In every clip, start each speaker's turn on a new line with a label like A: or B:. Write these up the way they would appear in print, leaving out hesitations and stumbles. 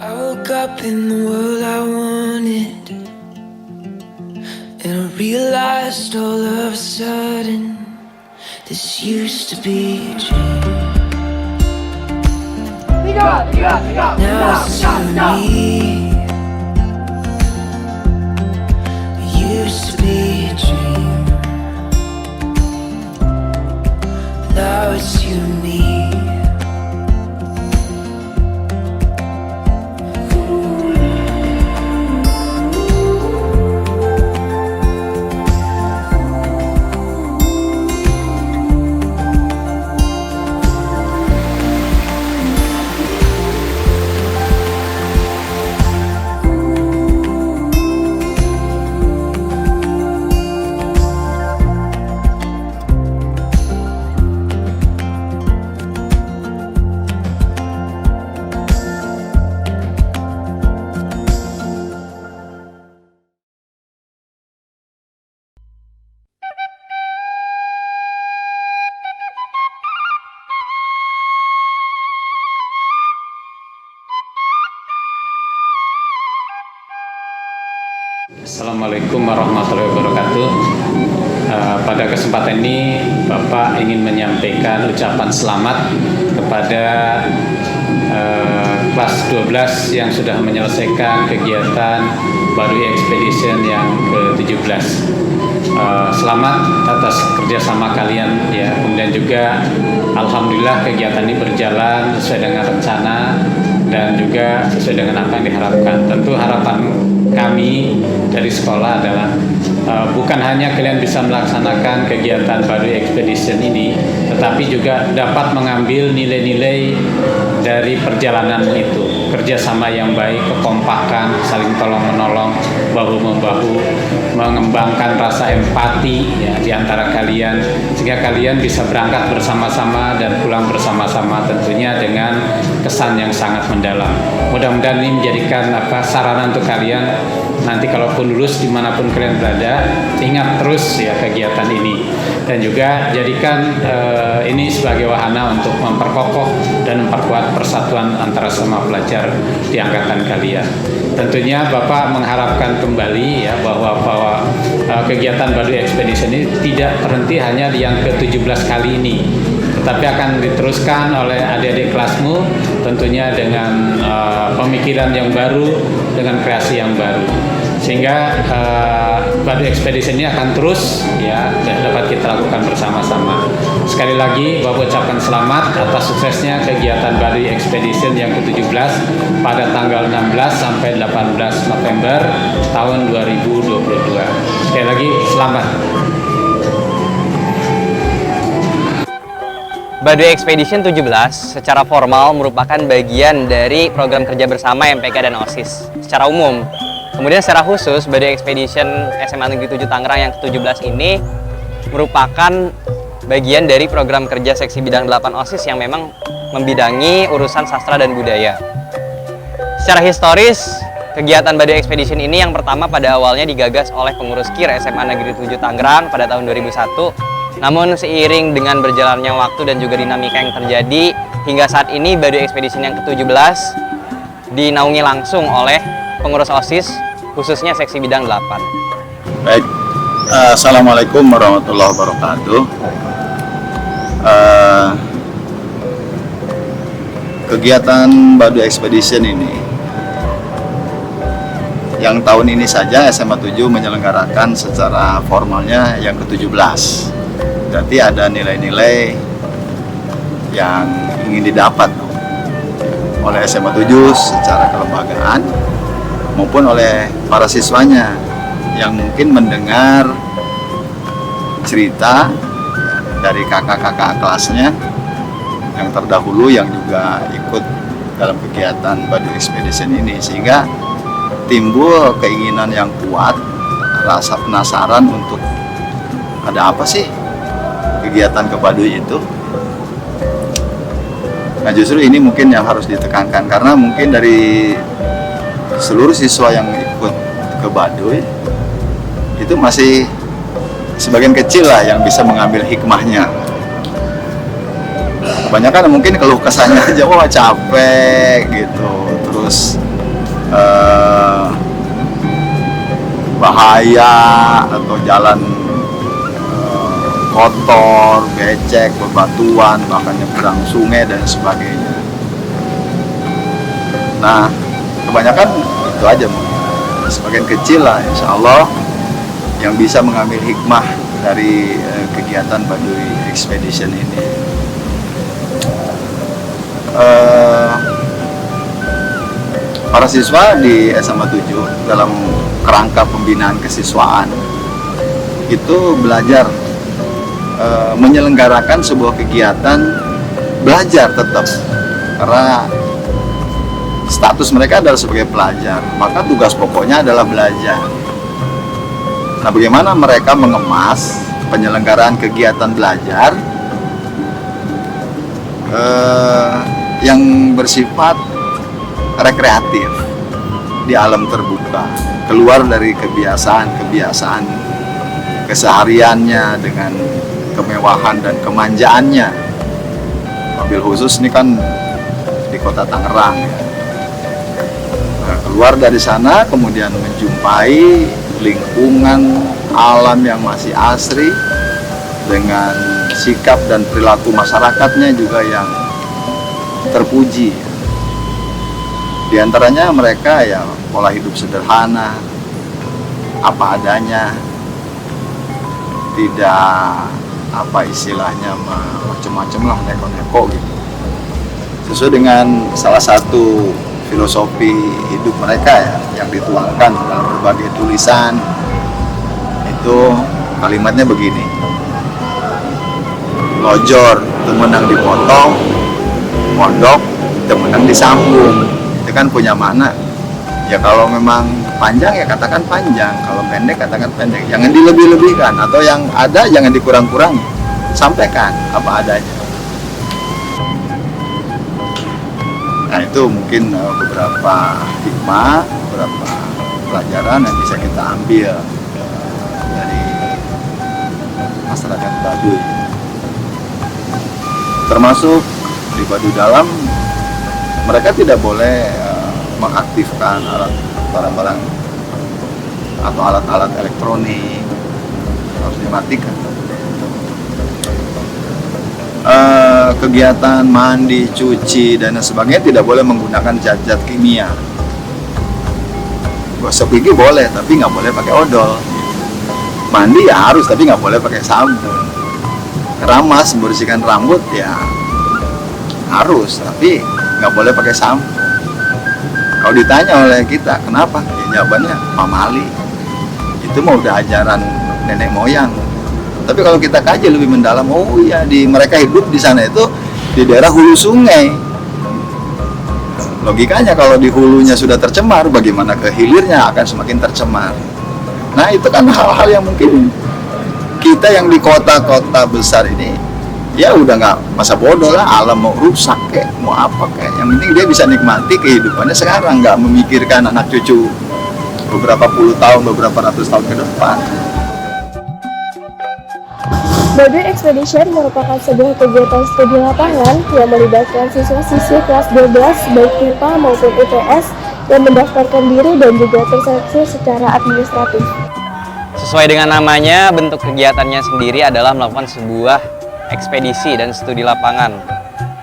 A: I woke up in the world I wanted, and I realized all of a sudden this used to be a dream. Now it's you and me. It used to be a dream. Now it's you and me.
B: Assalamualaikum warahmatullahi wabarakatuh. Pada kesempatan ini Bapak ingin menyampaikan ucapan selamat kepada kelas 12 yang sudah menyelesaikan kegiatan Baduy Expedition yang ke-17. Selamat atas kerjasama kalian ya. Kemudian juga alhamdulillah kegiatan ini berjalan sesuai dengan rencana dan juga sesuai dengan apa yang diharapkan. Tentu harapan kami dari sekolah adalah bukan hanya kalian bisa melaksanakan kegiatan Baduy Expedition ini, tetapi juga dapat mengambil nilai-nilai dari perjalanan itu. Kerjasama yang baik, kekompakan, saling tolong-menolong, bahu-membahu, mengembangkan rasa empati ya, di antara kalian, sehingga kalian bisa berangkat bersama-sama dan pulang bersama-sama, tentunya dengan kesan yang sangat mendalam. Mudah-mudahan ini menjadikan sarana untuk kalian nanti kalaupun lulus dimanapun kalian berada, ingat terus ya kegiatan ini, dan juga jadikan ini sebagai wahana untuk memperkokoh dan memperkuat persatuan antara semua pelajar di angkatan kalian. Tentunya Bapak mengharapkan kembali ya bahwa kegiatan Baduy Expedition ini tidak berhenti hanya yang ke-17 kali ini, tetapi akan diteruskan oleh adik-adik kelasmu, tentunya dengan pemikiran yang baru, dengan kreasi yang baru, sehingga Baduy Expedition ini akan terus ya dapat kita lakukan bersama-sama. Sekali lagi Bapak ucapkan selamat atas suksesnya kegiatan Baduy Expedition yang ke-17 pada tanggal 16 sampai 18 November tahun 2022. Sekali lagi selamat.
C: Baduy Expedition 17 secara formal merupakan bagian dari program kerja bersama MPK dan OSIS secara umum. Kemudian secara khusus Baduy Expedition SMA Negeri 7 Tangerang yang ke-17 ini merupakan bagian dari program kerja seksi bidang 8 OSIS yang memang membidangi urusan sastra dan budaya. Secara historis, kegiatan Baduy Expedition ini yang pertama pada awalnya digagas oleh pengurus KIR SMA Negeri 7 Tangerang pada tahun 2001. Namun seiring dengan berjalannya waktu dan juga dinamika yang terjadi, hingga saat ini Baduy Expedition yang ke-17 dinaungi langsung oleh pengurus OSIS, khususnya seksi bidang 8.
D: Baik, Assalamualaikum warahmatullahi wabarakatuh. Kegiatan Baduy Expedition ini yang tahun ini saja SMA 7 menyelenggarakan secara formalnya yang ke-17. Berarti ada nilai-nilai yang ingin didapat oleh SMA 7 secara kelembagaan maupun oleh para siswanya yang mungkin mendengar cerita dari kakak-kakak kelasnya yang terdahulu yang juga ikut dalam kegiatan Baduy Expedition ini, sehingga timbul keinginan yang kuat, rasa penasaran untuk ada apa sih kegiatan ke Baduy itu. Nah justru ini mungkin yang harus ditekankan, karena mungkin dari seluruh siswa yang ikut ke Baduy itu masih sebagian kecil lah yang bisa mengambil hikmahnya. Kebanyakan mungkin keluh kesahnya aja, wah capek gitu, terus bahaya atau jalan kotor, becek, bebatuan, bahkan nyebrang sungai dan sebagainya. Nah, kebanyakan itu aja mungkin. Sebagian kecil lah, insya Allah, yang bisa mengambil hikmah dari kegiatan Baduy Expedition ini. Para siswa di SMA 7 dalam kerangka pembinaan kesiswaan itu belajar menyelenggarakan sebuah kegiatan belajar tetap, karena status mereka adalah sebagai pelajar, maka tugas pokoknya adalah belajar. Nah, bagaimana mereka mengemas penyelenggaraan kegiatan belajar yang bersifat rekreatif di alam terbuka, keluar dari kebiasaan-kebiasaan kesehariannya dengan kemewahan dan kemanjaannya. Mobil khusus ini kan di kota Tangerang ya. Nah, keluar dari sana kemudian menjumpai lingkungan alam yang masih asri dengan sikap dan perilaku masyarakatnya juga yang terpuji. Di antaranya mereka ya pola hidup sederhana, apa adanya, tidak apa istilahnya macam-macam lah, neko-neko gitu. Sesuai dengan salah satu filosofi hidup mereka ya, yang dituangkan dalam berbagai tulisan. Itu kalimatnya begini: lojor temenang dipotong, mondok temenang disambung. Itu kan punya makna. Ya kalau memang panjang ya katakan panjang, kalau pendek katakan pendek. Jangan dilebih-lebihkan, atau yang ada jangan dikurang-kurangi. Sampaikan apa adanya. Nah, itu mungkin beberapa hikmah, beberapa pelajaran yang bisa kita ambil dari masyarakat Baduy. Termasuk di Baduy Dalam, mereka tidak boleh mengaktifkan barang-barang atau alat-alat elektronik, harus dimatikan. Kegiatan mandi, cuci, dan sebagainya tidak boleh menggunakan zat-zat kimia. Gosok gigi boleh, tapi nggak boleh pakai odol. Mandi ya harus, tapi nggak boleh pakai sabun. Keramas, membersihkan rambut ya harus, tapi nggak boleh pakai sampo. Kalau ditanya oleh kita, kenapa? Ya jawabannya pamali. Itu mau udah ajaran nenek moyang. Tapi kalau kita kaji lebih mendalam, oh iya, mereka hidup di sana itu di daerah hulu sungai. Logikanya kalau di hulunya sudah tercemar, bagaimana ke hilirnya akan semakin tercemar. Nah, itu kan hal-hal yang mungkin kita yang di kota-kota besar ini, ya udah nggak masa bodoh lah, alam mau rusak kayak mau apa kayak. Yang penting dia bisa nikmati kehidupannya sekarang, nggak memikirkan anak cucu beberapa puluh tahun, beberapa ratus tahun ke depan.
E: Baduy Expedition merupakan sebuah kegiatan studi lapangan yang melibatkan siswa-siswi kelas 12 baik IPA maupun IPS yang mendaftarkan diri dan juga terseleksi secara administratif.
C: Sesuai dengan namanya, bentuk kegiatannya sendiri adalah melakukan sebuah ekspedisi dan studi lapangan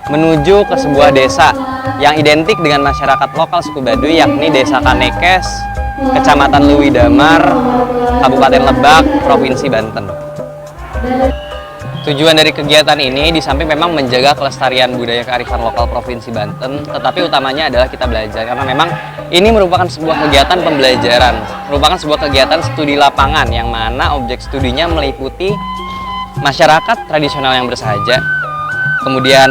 C: menuju ke sebuah desa yang identik dengan masyarakat lokal suku Baduy, yakni Desa Kanekes, Kecamatan Leuwi Damar, Kabupaten Lebak, Provinsi Banten. Tujuan dari kegiatan ini di samping memang menjaga kelestarian budaya kearifan lokal Provinsi Banten, tetapi utamanya adalah kita belajar, karena memang ini merupakan sebuah kegiatan pembelajaran, merupakan sebuah kegiatan studi lapangan yang mana objek studinya meliputi masyarakat tradisional yang bersahaja, kemudian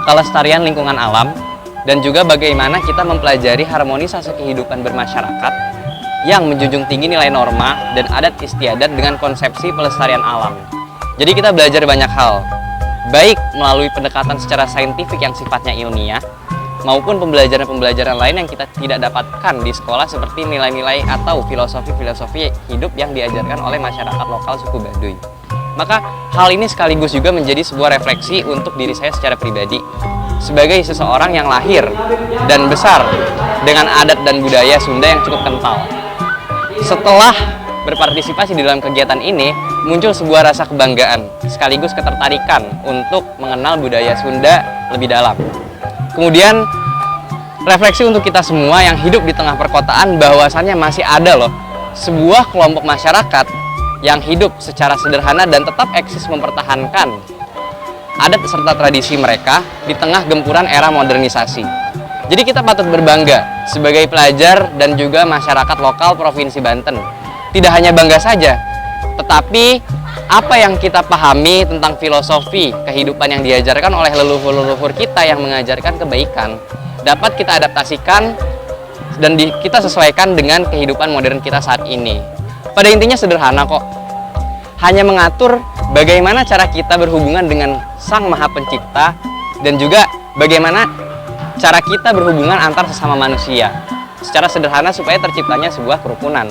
C: kelestarian lingkungan alam, dan juga bagaimana kita mempelajari harmonisasi kehidupan bermasyarakat yang menjunjung tinggi nilai norma dan adat istiadat dengan konsepsi pelestarian alam. Jadi kita belajar banyak hal, baik melalui pendekatan secara saintifik yang sifatnya ilmiah, maupun pembelajaran-pembelajaran lain yang kita tidak dapatkan di sekolah, seperti nilai-nilai atau filosofi-filosofi hidup yang diajarkan oleh masyarakat lokal suku Baduy. Maka hal ini sekaligus juga menjadi sebuah refleksi untuk diri saya secara pribadi. sebagai seseorang yang lahir dan besar dengan adat dan budaya Sunda yang cukup kental. Setelah berpartisipasi di dalam kegiatan ini, muncul sebuah rasa kebanggaan sekaligus ketertarikan untuk mengenal budaya Sunda lebih dalam. Kemudian refleksi untuk kita semua yang hidup di tengah perkotaan bahwasannya masih ada loh sebuah kelompok masyarakat yang hidup secara sederhana dan tetap eksis mempertahankan adat serta tradisi mereka di tengah gempuran era modernisasi. Jadi kita patut berbangga sebagai pelajar dan juga masyarakat lokal Provinsi Banten. Tidak hanya bangga saja, tetapi apa yang kita pahami tentang filosofi kehidupan yang diajarkan oleh leluhur-leluhur kita yang mengajarkan kebaikan dapat kita adaptasikan dan kita sesuaikan dengan kehidupan modern kita saat ini. Pada intinya sederhana kok, hanya mengatur bagaimana cara kita berhubungan dengan Sang Maha Pencipta dan juga bagaimana cara kita berhubungan antar sesama manusia secara sederhana supaya terciptanya sebuah kerukunan.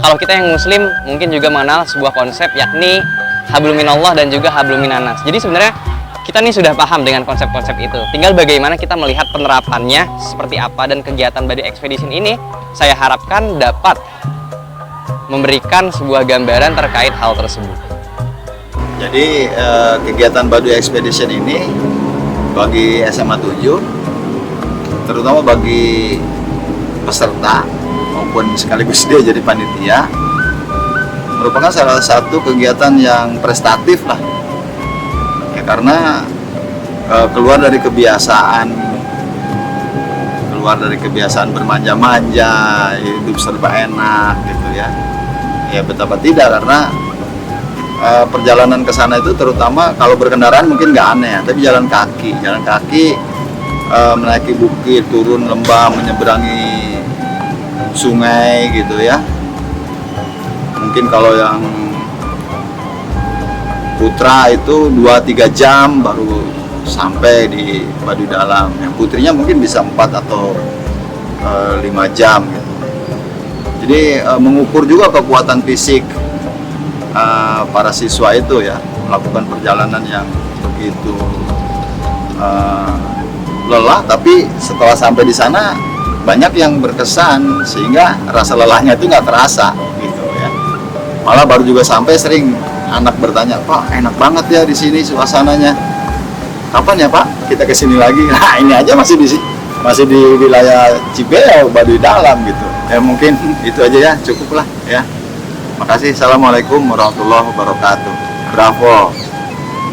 C: Kalau kita yang muslim mungkin juga mengenal sebuah konsep yakni hablum minallah dan juga hablum minanas. Jadi sebenarnya kita nih sudah paham dengan konsep-konsep itu. Tinggal bagaimana kita melihat penerapannya seperti apa, dan kegiatan Baduy Expedition ini saya harapkan dapat memberikan sebuah gambaran terkait hal tersebut.
D: Jadi kegiatan Baduy Expedition ini bagi SMA 7, terutama bagi peserta maupun sekaligus dia jadi panitia, merupakan salah satu kegiatan yang prestatif lah. Ya, karena keluar dari kebiasaan bermanja-manja, hidup serba enak gitu ya. Ya betapa tidak, karena perjalanan ke sana itu terutama kalau berkendaraan mungkin nggak aneh ya, tapi jalan kaki menaiki bukit, turun lembah, menyeberangi sungai gitu ya. Mungkin kalau yang putra itu 2-3 jam baru sampai di Baduy Dalam. Yang putrinya mungkin bisa 4 atau 5 jam gitu. Jadi mengukur juga kekuatan fisik para siswa itu ya, melakukan perjalanan yang begitu lelah, tapi setelah sampai di sana banyak yang berkesan sehingga rasa lelahnya itu nggak terasa gitu ya. Malah baru juga sampai sering anak bertanya, "Pak, enak banget ya di sini suasananya. Kapan ya Pak kita ke sini lagi?" Nah, ini aja masih di wilayah Cibeo, Baduy Dalam gitu. Ya mungkin itu aja ya, cukup lah ya. Makasih. Assalamualaikum warahmatullahi wabarakatuh. Bravo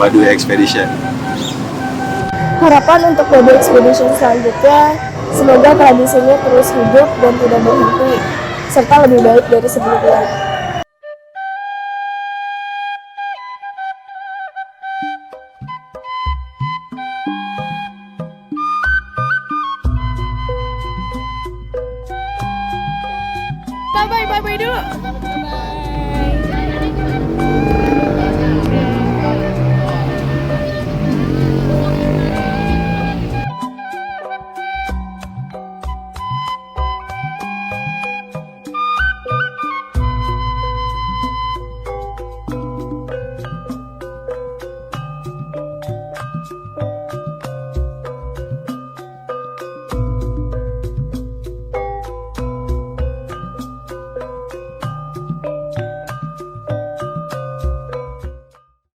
D: Baduy Expedition.
E: Harapan untuk Baduy Expedition selanjutnya, semoga tradisinya terus hidup dan tidak berhenti, serta lebih baik dari sebelumnya.
F: Bye-bye dulu.